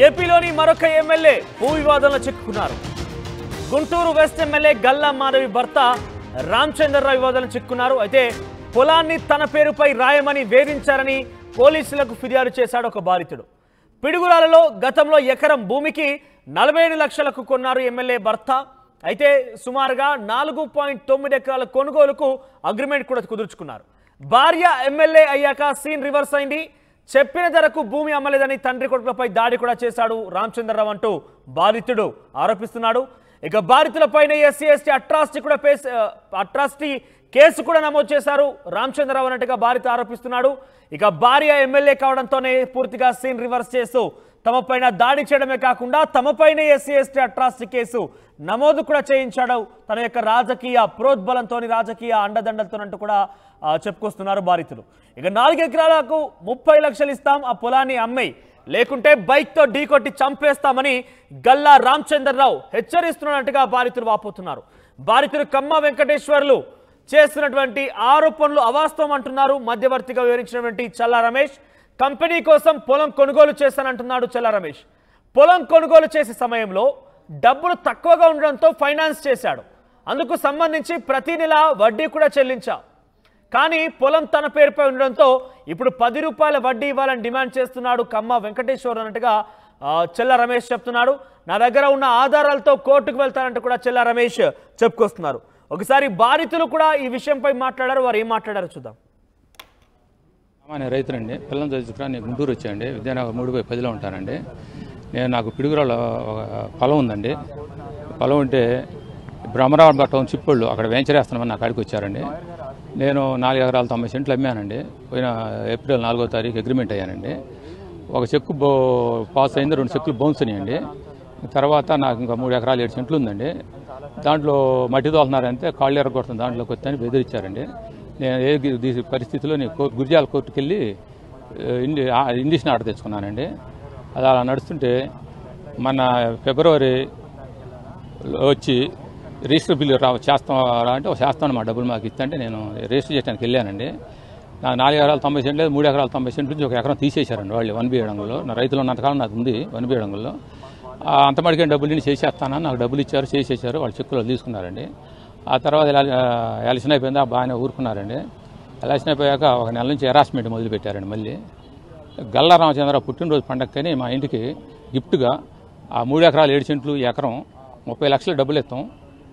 ఏపీలోని మరొక ఎమ్మెల్యే భూ వివాదంలో చిక్కుకున్నారు. గుంటూరు వెస్ట్ ఎమ్మెల్యే గల్లా మాధవి భర్త రామచంద్రరావు వివాదంలో చిక్కుకున్నారు. అయితే పొలాన్ని తన పేరుపై రాయమని వేధించారని పోలీసులకు ఫిర్యాదు చేశాడు ఒక బాధితుడు. పిడుగురాలలో గతంలో ఎకరం భూమికి 47 లక్షలకు కొన్నారు ఎమ్మెల్యే భర్త. అయితే సుమారుగా 4.9 ఎకరాల కొనుగోలుకు అగ్రిమెంట్ కూడా కుదుర్చుకున్నారు. భార్య ఎమ్మెల్యే అయ్యాక సీన్ రివర్స్ అయింది. చెప్పిన ధరకు భూమి అమ్మలేదని తండ్రి కొడుకులపై దాడి కూడా చేశాడు రామచంద్రరావు అంటూ బాధితుడు ఆరోపిస్తున్నాడు. ఇక బాధితులపైన ఎస్సీ ఎస్టీ అట్రాసిటీ కేసు కూడా నమోదు చేశారు రామచంద్రరావు అన్నట్టుగా బాధిత ఆరోపిస్తున్నాడు. ఇక భార్య ఎమ్మెల్యే కావడంతోనే పూర్తిగా సీన్ రివర్స్ చేస్తూ తమపైన దాడి చేయడమే కాకుండా తమపైన ఎస్సీ ఎస్టీ అట్రాసిటీ కేసు నమోదు కూడా చేయించాడు. తన యొక్క రాజకీయ ప్రోద్బలంతో రాజకీయ అండదండలతోనంటూ కూడా చెప్పుకొస్తున్నారు బాధితులు. ఇక 4 ఎకరాలకు 30 లక్షలు ఇస్తాం, ఆ పొలాన్ని అమ్మేయి, లేకుంటే బైక్తో ఢీకొట్టి చంపేస్తామని గల్లా రామచంద్రరావు హెచ్చరిస్తున్నట్టుగా బాధితులు వాపోతున్నారు. బాధితులు కమ్మ వెంకటేశ్వర్లు చేస్తున్నటువంటి ఆరోపణలు అవాస్తవం అంటున్నారు. మధ్యవర్తిగా వివరించినటువంటి చల్లా రమేష్ కంపెనీ కోసం పొలం కొనుగోలు చేశానంటున్నాడు. చల్లా రమేష్ పొలం కొనుగోలు చేసే సమయంలో డబ్బులు తక్కువగా ఉండడంతో ఫైనాన్స్ చేశాడు. అందుకు సంబంధించి ప్రతి నెల వడ్డీ కూడా చెల్లించా. కానీ పొలం తన పేరుపై ఉండడంతో ఇప్పుడు 10 రూపాయల వడ్డీ ఇవ్వాలని డిమాండ్ చేస్తున్నాడు కమ్మ వెంకటేశ్వర్ అన్నట్టుగా చల్లా రమేష్ చెప్తున్నాడు. నా దగ్గర ఉన్న ఆధారాలతో కోర్టుకు వెళ్తానంటూ కూడా చల్లా రమేష్ చెప్పుకొస్తున్నారు. ఒకసారి బాధితులు కూడా ఈ విషయంపై మాట్లాడారు. వారు ఏం మాట్లాడారో చూద్దాం. నేను రైతునండి, పిల్లలు చదువుకురా. నేను గుంటూరు వచ్చానండి, విద్యానగర్ 3/10లో ఉంటానండి. నాకు పిడుగురాల పొలం ఉందండి. పొలం ఉంటే బ్రహ్మరావు టౌన్షిప్ వాళ్ళు అక్కడ వెంచర్ వేస్తున్నామని నా కాడికి వచ్చారండి. నేను 4 ఎకరాల 90 సెంట్లు అమ్మానండి. పోయిన ఏప్రిల్ 4వ తారీఖు అగ్రిమెంట్ అయ్యానండి. ఒక చెక్కు పాస్ అయింది, 2 చెక్కులు బౌన్స్ అయ్యండి. తర్వాత నాకు ఇంకా 3 ఎకరాలు 7 సెంట్లు ఉందండి. దాంట్లో మట్టి తోలుతున్నారంటే కాళ్ళు ఎరగొడుతుంది, దాంట్లోకి వచ్చి బెదిరించారండి. నేను ఏ పరిస్థితిలో నేను గురిజాల కోర్టుకు వెళ్ళి ఇండిషన్ ఆర్డర్ తెచ్చుకున్నానండి. అది అలా నడుస్తుంటే మన ఫిబ్రవరి వచ్చి రిజిస్టర్ బిల్లు చేస్తాం అంటే చేస్తాను, మా డబ్బులు మాకు ఇస్తంటే నేను రిజిస్టర్ చేయడానికి వెళ్ళానండి. నా 4 ఎకరాలు 90 సెంట్లు లేదు, 3 ఎకరాలు 90 సెంట్లు నుంచి 1 ఎకరం తీసేశారండి వాళ్ళు 1 బియ్యడంలో. నా రైతులు ఉన్నంతకాలం నాకు ఉంది 1 బియ్యడంలో. అంత మడికే డబ్బులు నేను చేసేస్తానని నాకు డబ్బులు ఇచ్చారు, చేసేసారు. వాళ్ళు చెక్కులు తీసుకున్నారండి. ఆ తర్వాత ఎలక్షన్ అయిపోయింది, బాగానే ఊరుకున్నారండి. ఎలక్షన్ అయిపోయాక 1 నెల నుంచి హెరాస్మెంట్ మొదలుపెట్టారండి. మళ్ళీ గల్లా రామచంద్రరావు పుట్టినరోజు పండగకని మా ఇంటికి గిఫ్ట్గా ఆ 3 ఎకరాలు 7 సెంట్లు ఎకరం 30 లక్షలు డబ్బులు ఇస్తాం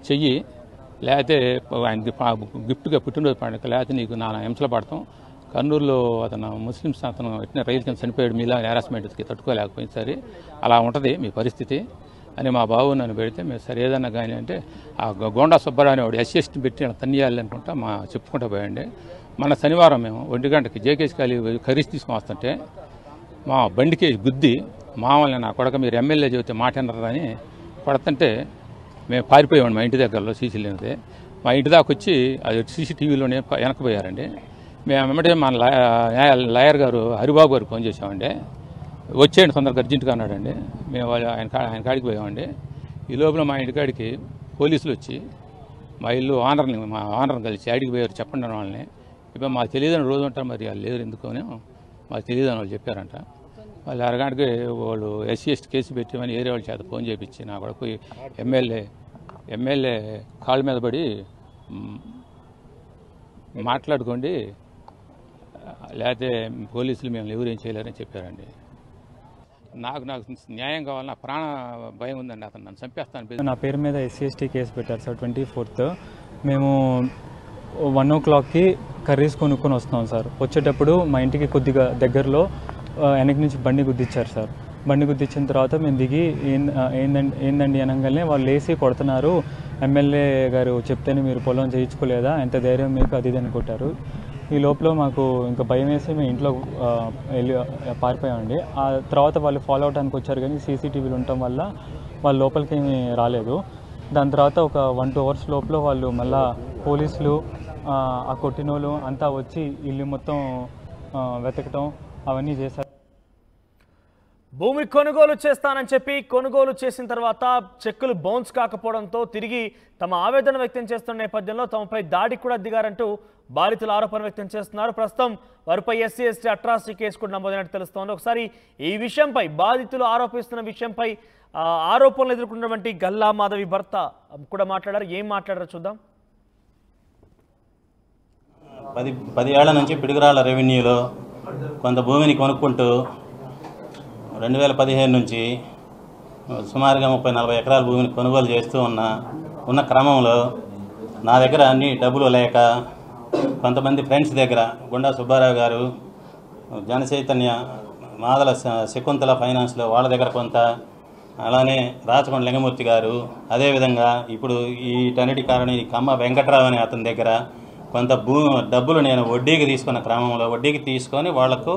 చెయ్యి, లేకపోతే ఆయనకి గిఫ్ట్గా పుట్టినరోజు పండుగ, లేకపోతే నీకు నా హింసలు పడతాం. కర్నూలులో అతను ముస్లిమ్స్ అతను ఎట్టిన రైలు కింద చనిపోయాడు, మీలా హెరాస్మెంట్కి తట్టుకోలేకపోయింది. సరే అలా ఉంటుంది మీ పరిస్థితి అని మా బాబు నన్ను పెడితే మేము సరే ఏదన్నా కానీ అంటే ఆ గోండా సుబ్బారావు వాడు ఎస్సీఎస్టీ పెట్టి తన్నియాలి అనుకుంటా చెప్పుకుంటూ పోయండి. మన శనివారం మేము 1 గంటకి జేకేసి ఖాళీ ఖరీదు తీసుకుని వస్తుంటే మా బండికి గుద్ది మామూలు నా కొడక మీరు ఎమ్మెల్యే చెబితే మాట వినరని కొడుతుంటే మేము పారిపోయామండి. మా ఇంటి దగ్గరలో సీసీ లేనిదే మా ఇంటి దాకా వచ్చి అది సీసీటీవీలోనే వెనకపోయారండి. మేము వెంబడే మన లాయర్ గారు హరిబాబు గారికి ఫోన్ చేసామండి. వచ్చేయండి తొందరగా అర్జెంటుగా అన్నాడండి. మేము ఆయన కాడికి పోయామండి. ఈ లోపల మా ఇంటికాడికి పోలీసులు వచ్చి మా ఆనర్ని కలిసి ఆడికి పోయారు. చెప్పండి వాళ్ళని, ఇప్పుడు మాకు తెలియదని రోజు ఉంటారు, మరి వాళ్ళు లేరు ఎందుకని మాకు తెలియదని వాళ్ళు చెప్పారంట. వాళ్ళు అరగంటకి వాళ్ళు ఎస్సీ/ఎస్టీ కేసు పెట్టమని ఏరే వాళ్ళ చేత ఫోన్ చేయించి నా కొడుకు ఎమ్మెల్యే కాళ్ళ మీద పడి మాట్లాడుకోండి, లేకపోతే పోలీసులు మేము ఎవరేం చేయలేరని చెప్పారండి. నాకు న్యాయం కావాలి, నా ప్రాణ భయం ఉందండి, అతను నన్ను చంపేస్తాను. నా పేరు మీద ఎస్సీ/ఎస్టీ కేసు పెట్టారు సార్. 24th మేము 1 o'clockకి కర్రీస్ కొనుక్కొని వస్తాం సార్. వచ్చేటప్పుడు మా ఇంటికి కొద్దిగా దగ్గరలో వెనక నుంచి బండి గుద్దిచ్చారు సార్. బండి గుద్దిచ్చిన తర్వాత మేము దిగి ఏందండి అనగానే వాళ్ళు లేసి కొడుతున్నారు. ఎమ్మెల్యే గారు చెప్తేనే మీరు పొలం చేయించుకోలేదా, ఎంత ధైర్యం మీకు, అది ఇది అని కొట్టారు. ఈ లోపల మాకు ఇంకా భయం వేసి మేము ఇంట్లో వెళ్ళి పారిపోయామండి. ఆ తర్వాత వాళ్ళు ఫాలో అవడానికి వచ్చారు, కానీ సీసీటీవీలు ఉండటం వల్ల వాళ్ళు లోపలికి ఏమీ రాలేదు. దాని తర్వాత ఒక 1-2 hours లోపల వాళ్ళు మళ్ళీ పోలీసులు ఆ కొట్టినోళ్ళు అంతా వచ్చి ఇల్లు మొత్తం వెతకటం అవన్నీ చేశారు. భూమి కొనుగోలు చేస్తానని చెప్పి కొనుగోలు చేసిన తర్వాత చెక్కులు బౌన్స్ కాకపోవడంతో తిరిగి తమ ఆవేదన వ్యక్తం చేస్తున్న నేపథ్యంలో తమపై దాడి కూడా దిగారంటూ బాధితులు ఆరోపణ వ్యక్తం చేస్తున్నారు. ప్రస్తుతం వారిపై SC/ST అట్రాసిటీ కేసు కూడా నమోదైనట్టు తెలుస్తోంది. ఒకసారి ఈ విషయంపై బాధితులు ఆరోపిస్తున్న విషయంపై ఆరోపణలు ఎదుర్కొన్నటువంటి గల్లా మాధవి భర్త కూడా మాట్లాడారు. ఏం మాట్లాడారో చూద్దాం. 10 ఏళ్ల నుంచి పిడుగురాళ్ల రెవెన్యూలో కొంత భూమిని కొనుక్కుంటూ 2015 నుంచి సుమారుగా 30-40 ఎకరాల భూమిని కొనుగోలు చేస్తూ ఉన్న క్రమంలో నా దగ్గర అన్ని డబ్బులు లేక కొంతమంది ఫ్రెండ్స్ దగ్గర గుండా సుబ్బారావు గారు, జనచైతన్య, మాదల శకుంతల ఫైనాన్స్లో వాళ్ళ దగ్గర కొంత, అలానే రాచకొండ లింగమూర్తి గారు, అదేవిధంగా ఇప్పుడు వీటన్నిటి కారణం ఈ కమ్మ వెంకట్రావు అనే అతని దగ్గర కొంత డబ్బులు నేను వడ్డీకి తీసుకున్న క్రమంలో వడ్డీకి తీసుకొని వాళ్లకు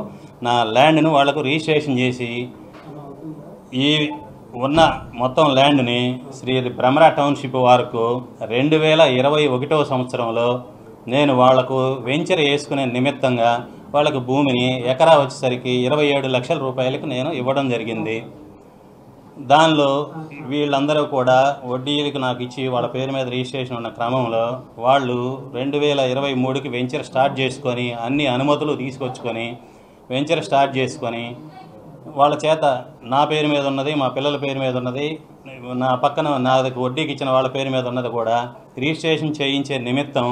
నా ల్యాండ్ను వాళ్లకు రిజిస్ట్రేషన్ చేసి ఈ ఉన్న మొత్తం ల్యాండ్ని శ్రీ భ్రమరా టౌన్షిప్ వారికి 2021 సంవత్సరంలో నేను వాళ్లకు వెంచర్ వేసుకునే నిమిత్తంగా వాళ్ళకు భూమిని ఎకరా వచ్చేసరికి 27 లక్షల రూపాయలకు నేను ఇవ్వడం జరిగింది. దానిలో వీళ్ళందరూ కూడా వడ్డీలకు నాకు ఇచ్చి వాళ్ళ పేరు మీద రిజిస్ట్రేషన్ ఉన్న క్రమంలో వాళ్ళు 2023కి వెంచర్ స్టార్ట్ చేసుకొని అన్ని అనుమతులు తీసుకొచ్చుకొని వెంచర్ స్టార్ట్ చేసుకొని వాళ్ళ చేత నా పేరు మీద ఉన్నది, మా పిల్లల పేరు మీద ఉన్నది, నా పక్కన నాకు వడ్డీకి ఇచ్చిన వాళ్ళ పేరు మీద ఉన్నది కూడా రిజిస్ట్రేషన్ చేయించే నిమిత్తం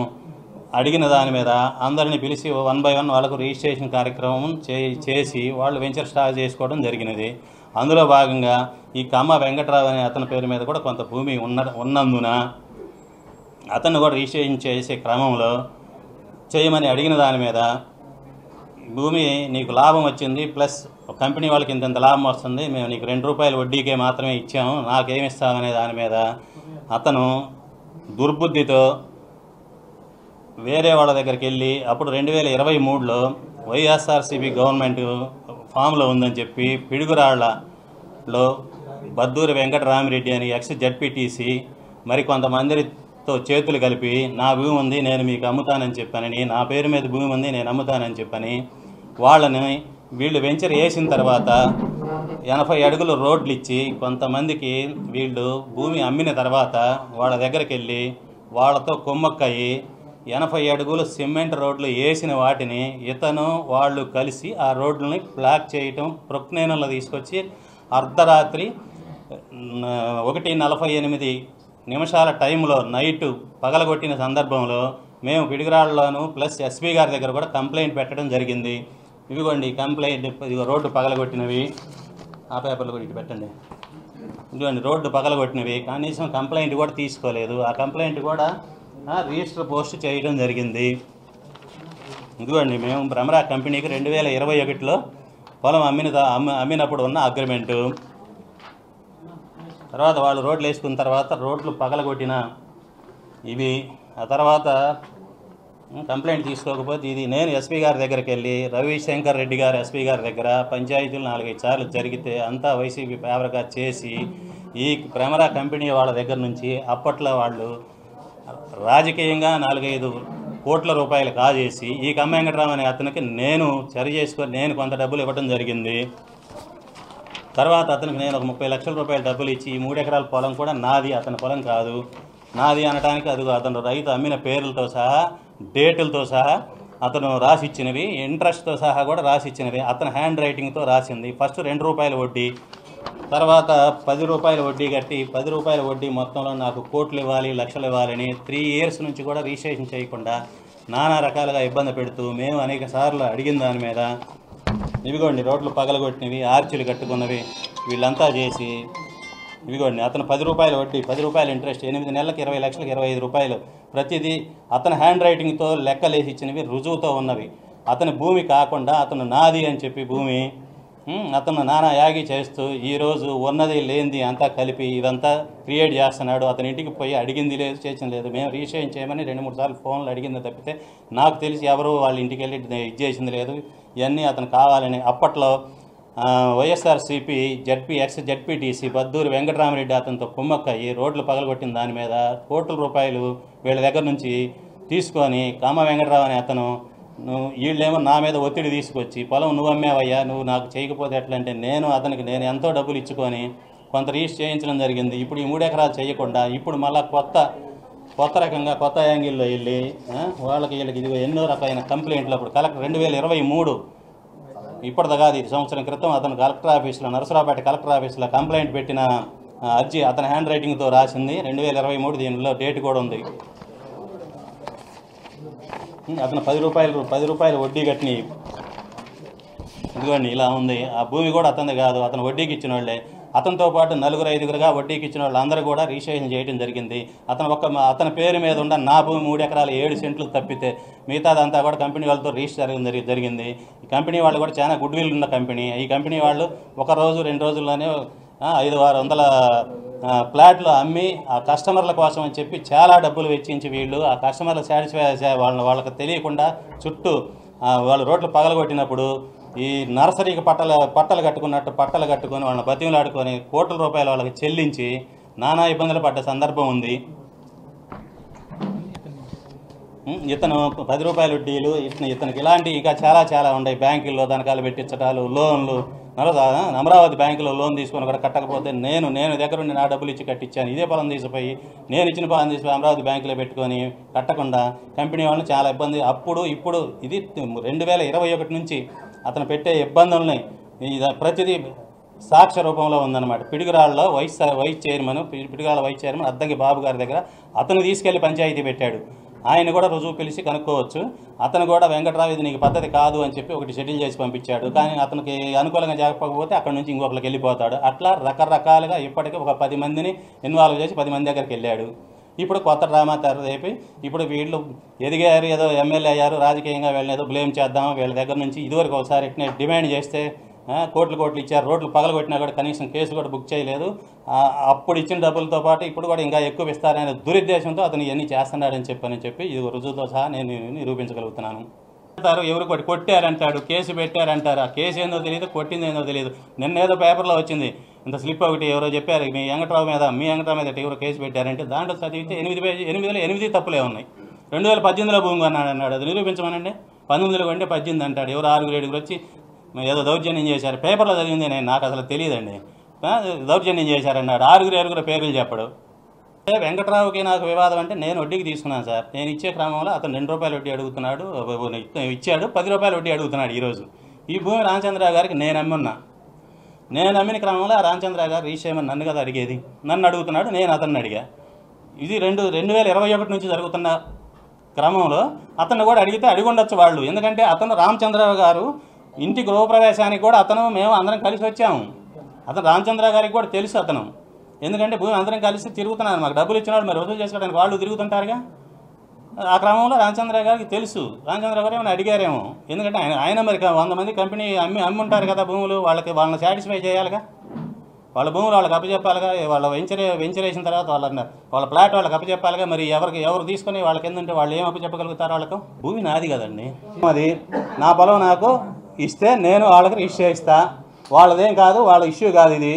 అడిగిన దాని మీద అందరిని పిలిచి 1 by 1 వాళ్ళకు రిజిస్ట్రేషన్ కార్యక్రమం చేసి వాళ్ళు వెంచర్ స్టార్ట్ చేసుకోవడం జరిగినది. అందులో భాగంగా ఈ కమ్మ వెంకట్రావు అనే అతని పేరు మీద కూడా కొంత భూమి ఉన్నందున అతన్ని కూడా రిజిస్ట్రేషన్ చేసే క్రమంలో చేయమని అడిగిన దాని మీద భూమి నీకు లాభం వచ్చింది, ప్లస్ కంపెనీ వాళ్ళకి ఇంత లాభం వస్తుంది, మేము నీకు 2 రూపాయల వడ్డీకే మాత్రమే ఇచ్చాము, నాకేమి ఇస్తామనే దాని మీద అతను దుర్బుద్ధితో వేరే వాళ్ళ దగ్గరికి వెళ్ళి అప్పుడు 2023లో వైఎస్ఆర్సీపీ గవర్నమెంట్ ఫామ్లో ఉందని చెప్పి పిడుగురాళ్లలో బద్దూరి వెంకటరామిరెడ్డి అని ex-ZPTC మరి కొంతమందితో చేతులు కలిపి నా భూమి ఉంది నేను మీకు అమ్ముతానని చెప్పానని, నా పేరు మీద భూమి ఉంది నేను అమ్ముతానని చెప్పని వాళ్ళని వీళ్ళు వెంచర్ వేసిన తర్వాత 80 అడుగులు రోడ్లు ఇచ్చి కొంతమందికి వీళ్ళు భూమి అమ్మిన తర్వాత వాళ్ళ దగ్గరికి వెళ్ళి వాళ్ళతో కుమ్మక్కయ్యి 80 అడుగులు సిమెంట్ రోడ్లు వేసిన వాటిని ఇతను వాళ్ళు కలిసి ఆ రోడ్లని బ్లాక్ చేయటం, ప్రొక్నేనంలో తీసుకొచ్చి అర్ధరాత్రి 1:48 టైంలో నైటు పగలగొట్టిన సందర్భంలో మేము పిడుగురాళ్ళలోను ప్లస్ ఎస్పీ గారి దగ్గర కూడా కంప్లైంట్ పెట్టడం జరిగింది. ఇదిగోండి కంప్లైంట్, ఇదిగో రోడ్డు పగలగొట్టినవి, ఆ పేపర్లు కూడా ఇటు పెట్టండి, ఇదిగోండి రోడ్డు పగలగొట్టినవి, కనీసం కంప్లైంట్ కూడా తీసుకోలేదు. ఆ కంప్లైంట్ కూడా రిజిస్టర్ పోస్ట్ చేయడం జరిగింది. ఇదిగోండి మేము భ్రమరా కంపెనీకి 2021లో పొలం అమ్మినప్పుడు ఉన్న అగ్రిమెంటు. తర్వాత వాళ్ళు రోడ్లు వేసుకున్న తర్వాత రోడ్లు పగలగొట్టిన ఇవి. ఆ తర్వాత కంప్లైంట్ తీసుకోకపోతే ఇది నేను ఎస్పీ గారి దగ్గరికి వెళ్ళి రవిశంకర్ రెడ్డి గారు ఎస్పీ గారి దగ్గర పంచాయతీలు 4-5 సార్లు జరిగితే అంతా వైసీపీ ఫేవర్గా చేసి ఈ భ్రమరా కంపెనీ వాళ్ళ దగ్గర నుంచి అప్పట్లో వాళ్ళు రాజకీయంగా 4-5 కోట్ల రూపాయలు కాజేసి ఈ కమ్మ వెంకటరావు అనే అతనికి నేను చర్య చేసుకొని నేను కొంత డబ్బులు ఇవ్వడం జరిగింది. తర్వాత అతనికి నేను ఒక 30 లక్షల రూపాయల డబ్బులు ఇచ్చి ఈ 3 ఎకరాల పొలం కూడా నాది, అతని పొలం కాదు, నాది అనడానికి అదిగో అతను రైతు అమ్మిన పేర్లతో సహా డేటులతో సహా అతను రాసిచ్చినవి, ఇంట్రెస్ట్తో సహా కూడా రాసిచ్చినవి, అతని హ్యాండ్ రైటింగ్తో రాసింది. ఫస్ట్ 2 రూపాయల వడ్డీ, తర్వాత 10 రూపాయల వడ్డీ కట్టి 10 రూపాయల వడ్డీ మొత్తంలో నాకు కోట్లు ఇవ్వాలి, లక్షలు ఇవ్వాలని 3 ఇయర్స్ నుంచి కూడా రిజిస్ట్రేషన్ చేయకుండా నానా రకాలుగా ఇబ్బంది పెడుతూ మేము అనేక సార్లు అడిగిన దాని మీద ఇవిగోండి రోడ్లు పగలగొట్టినవి, ఆర్చీలు కట్టుకున్నవి వీళ్ళంతా చేసి ఇవిగోండి అతను 10 రూపాయల వడ్డీ, 10 రూపాయల ఇంట్రెస్ట్, 8 నెలలకు 20 లక్షలకు 25 రూపాయలు ప్రతిదీ అతని హ్యాండ్ రైటింగ్తో లెక్కలేసి ఇచ్చినవి, రుజువుతో ఉన్నవి. అతని భూమి కాకుండా అతను నాది అని చెప్పి భూమి అతను నానా యాగి చేస్తూ ఈరోజు ఉన్నది లేనిది అంతా కలిపి ఇదంతా క్రియేట్ చేస్తున్నాడు. అతని ఇంటికి పోయి అడిగింది లేదు, చేసింది లేదు. మేము రిజిస్ట్రేషన్ చేయమని 2-3 సార్లు ఫోన్లు అడిగింది తప్పితే నాకు తెలిసి ఎవరు వాళ్ళ ఇంటికి వెళ్ళి ఇది చేసింది లేదు. ఇవన్నీ అతను కావాలని అప్పట్లో వైఎస్ఆర్సీపీ ex-ZPTC బద్దూరి వెంకటరామిరెడ్డి అతనితో కుమ్మక్కయ్యి రోడ్లు పగలగొట్టిన దాని మీద కోట్ల రూపాయలు వీళ్ళ దగ్గర నుంచి తీసుకొని కమ్మ వెంకటరావు అనే అతను వీళ్ళేమో నా మీద ఒత్తిడి తీసుకొచ్చి పొలం నువ్వు అమ్మేవయ్యా, నువ్వు నాకు చేయకపోతే ఎట్లంటే నేను ఎంతో డబ్బులు ఇచ్చుకొని కొంత రిజిస్టర్ చేయించడం జరిగింది. ఇప్పుడు ఈ 3 ఎకరాలు చేయకుండా ఇప్పుడు మళ్ళీ కొత్త కొత్త రకంగా కొత్త యాంగిల్లో వెళ్ళి వీళ్ళకి ఇది ఎన్నో రకమైన కంప్లైంట్లు అప్పుడు కలెక్టర్ 2023 ఇప్పటిదా కాదు, ఇది సంవత్సరం క్రితం అతను కలెక్టర్ ఆఫీస్లో నరసరావుపేట కలెక్టర్ ఆఫీస్లో కంప్లైంట్ పెట్టిన అర్జీ అతని హ్యాండ్ రైటింగ్తో రాసింది 2023. దీనిలో డేట్ కూడా ఉంది. అతను 10 రూపాయలు వడ్డీ కట్టిన ఇదిగోండి ఇలా ఉంది. ఆ భూమి కూడా అతనిది కాదు, అతను వడ్డీకి ఇచ్చిన వాళ్ళే. అతనితో పాటు 4-5 వడ్డీకి ఇచ్చిన వాళ్ళు అందరూ కూడా రిజిస్ట్రేషన్ చేయడం జరిగింది. అతని పేరు మీద ఉన్న నా భూమి 3 ఎకరాలు 7 సెంట్లు తప్పితే మిగతాదంతా కూడా కంపెనీ వాళ్ళతో రిజిస్టర్ జరిగింది. ఈ కంపెనీ వాళ్ళు కూడా చాలా గుడ్ విల్ ఉన్న కంపెనీ. ఈ కంపెనీ వాళ్ళు 1 రోజు 2 రోజుల్లోనే 500-600 ఫ్లాట్లు అమ్మి ఆ కస్టమర్ల కోసం అని చెప్పి చాలా డబ్బులు వెచ్చించి వీళ్ళు ఆ కస్టమర్లు సాటిస్ఫై వాళ్ళకి తెలియకుండా చుట్టూ వాళ్ళు రోడ్లు పగలగొట్టినప్పుడు ఈ నర్సరీకి పట్టలు కట్టుకున్నట్టు పట్టలు కట్టుకొని వాళ్ళని బతిమలాడుకొని కోట్ల రూపాయలు వాళ్ళకి చెల్లించి నానా ఇబ్బందులు పడ్డ సందర్భం ఉంది. ఇతను 10 రూపాయల వడ్డీలు ఇతనికి ఇలాంటి ఇంకా చాలా ఉన్నాయి. బ్యాంకుల్లో దనకాలు పెట్టించడాలు, లోన్లు. అమరావతి బ్యాంకులో లోన్ తీసుకొని కూడా కట్టకపోతే నేను దగ్గర ఉండి నా డబ్బులు ఇచ్చి కట్టించాను. ఇదే పొలం తీసిపోయి నేను ఇచ్చిన పొలం తీసిపోయి అమరావతి బ్యాంకులో పెట్టుకొని కట్టకుండా కంపెనీ వాళ్ళని చాలా ఇబ్బంది. ఇప్పుడు ఇది 2021 నుంచి అతను పెట్టే ఇబ్బందుల్ని ప్రతిదీ సాక్ష్య రూపంలో ఉందన్నమాట. పిడుగురాళ్ళలో వైస్ చైర్మన్ అద్దంకి బాబు గారి దగ్గర అతను తీసుకెళ్లి పంచాయతీ పెట్టాడు. ఆయన కూడా రుజువు పిలిచి కనుక్కోవచ్చు. అతను కూడా వెంకట్రావు ఇది నీకు పద్ధతి కాదు అని చెప్పి ఒకటి షెడ్యూల్ చేసి పంపించాడు. కానీ అతనికి అనుకూలంగా జరగకపోతే అక్కడ నుంచి ఇంకొకరికి వెళ్ళిపోతాడు. అట్లా రకరకాలుగా ఇప్పటికీ ఒక 10 మందిని ఇన్వాల్వ్ చేసి 10 మంది దగ్గరికి వెళ్ళాడు. ఇప్పుడు కొత్త డ్రామా తెరదేపి ఇప్పుడు వీళ్ళు ఎదిగారు, ఏదో ఎమ్మెల్యే అయ్యారు, రాజకీయంగా వీళ్ళని ఏదో బ్లేమ్ చేద్దాం వీళ్ళ దగ్గర నుంచి. ఇదివరకు ఒకసారి ఇట్నే డిమాండ్ చేస్తే కోట్లు ఇచ్చారు, రోడ్లు పగలగొట్టినా కూడా కనీసం కేసు కూడా బుక్ చేయలేదు. అప్పుడు ఇచ్చిన డబ్బులతో పాటు ఇప్పుడు కూడా ఇంకా ఎక్కువ ఇస్తారనే దురుద్దేశంతో అతను ఇవన్నీ చేస్తున్నాడని చెప్పి ఇది రుజువుతో సహా నేను నిరూపించగలుగుతున్నాను. ఎవరు కొట్టారంటాడు, కేసు పెట్టారంటారు. ఆ కేసు ఏందో తెలియదు, కొట్టింది ఏందో తెలియదు. నిన్నేదో పేపర్లో వచ్చింది ఇంత స్లిప్ ఒకటి ఎవరో చెప్పారు మీ వెంకట్రావు మీద ఎవరో కేసు పెట్టారంటే దాంట్లో చదివితే 8 తప్పులే ఉన్నాయి. 2018లో భూమి కొన్నాడు అన్నాడు, అది నిరూపించమనండి. 19లో కొంటే 18 అంటాడు. ఎవరు 6-7 వచ్చి ఏదో దౌర్జన్యం చేశారు, పేపర్లో చదివింది నాకు అసలు తెలియదండి. దౌర్జన్యం చేశారన్నాడు. 6 పేర్లు చెప్పడు. వెంకట్రావుకి నాకు వివాదం అంటే నేను వడ్డీకి తీసుకున్నాను సార్. నేను ఇచ్చే క్రమంలో అతను 2 రూపాయలు వడ్డీ అడుగుతున్నాడు, ఇచ్చాడు 10 రూపాయలు వడ్డీ అడుగుతున్నాడు. ఈరోజు ఈ భూమి రామచంద్ర గారికి నేను అమ్మిన క్రమంలో ఆ రామచంద్ర గారు రీషేమని నన్ను కదా అడిగేది, నన్ను అడుగుతున్నాడు, నేను అతన్ని అడిగా. ఇది 2021 నుంచి జరుగుతున్న క్రమంలో అతను కూడా అడిగి ఉండొచ్చు వాళ్ళు. ఎందుకంటే అతను రామచంద్రరావు గారు ఇంటి గృహప్రవేశానికి కూడా మేము అందరం కలిసి వచ్చాము. అతను రామచంద్ర గారికి కూడా తెలుసు అతను, ఎందుకంటే భూమి అందరం కలిసి తిరుగుతున్నారు. మాకు డబ్బులు ఇచ్చినాడు, మరి వసూలు చేసుకోవడానికి వాళ్ళు తిరుగుతుంటారుగా. ఆ క్రమంలో రామచంద్ర గారికి తెలుసు. రామచంద్ర గారు ఏమైనా అడిగారేమో, ఎందుకంటే ఆయన మరి 100 మంది కంపెనీ అమ్మి ఉంటారు కదా భూములు, వాళ్ళని సాటిస్ఫై చేయాలిగా. వాళ్ళ భూములు వాళ్ళకి అప్పచెప్పాలిగా. వాళ్ళ వెంచర్ వేసిన తర్వాత వాళ్ళ ప్లాట్ వాళ్ళకి అప్పచెప్పాలిగా. మరి ఎవరు తీసుకొని వాళ్ళకి ఎందుంటే వాళ్ళు ఏం అప్పచెప్పగలుగుతారు? వాళ్ళకు భూమి నాది కదండి. అది నా పొలం నాకు ఇస్తే నేను వాళ్ళకి రిజిస్టర్ చేస్తా. వాళ్ళదేం కాదు, వాళ్ళ ఇష్యూ కాదు ఇది.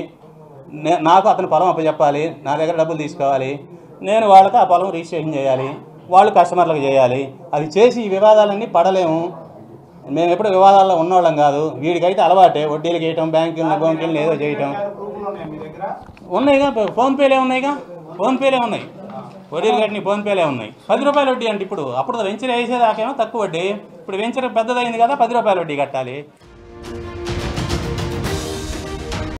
నాకు అతని పొలం అప్పచెప్పాలి, నా దగ్గర డబ్బులు తీసుకోవాలి, నేను వాళ్ళకి ఆ పొలం రిజిస్ట్రేషన్ చేయాలి, వాళ్ళు కస్టమర్లకు చేయాలి. అది చేసి ఈ వివాదాలన్నీ పడలేము. మేము ఎప్పుడు వివాదాల్లో ఉన్నవాళ్ళం కాదు. వీడికైతే అలవాటే వడ్డీలు చేయటం, బ్యాంకులు ఏదో చేయటం. ఉన్నాయిగా, ఫోన్పేలే ఉన్నాయిగా, ఉన్నాయి. వడ్డీలు కట్టిన ఫోన్పేలే ఉన్నాయి. 10 రూపాయల వడ్డీ అంటే అప్పుడు వెంచర్ వేసేదాకేమో తక్కువ వడ్డీ. ఇప్పుడు వెంచర్ పెద్దదైంది కదా, 10 రూపాయల వడ్డీ కట్టాలి.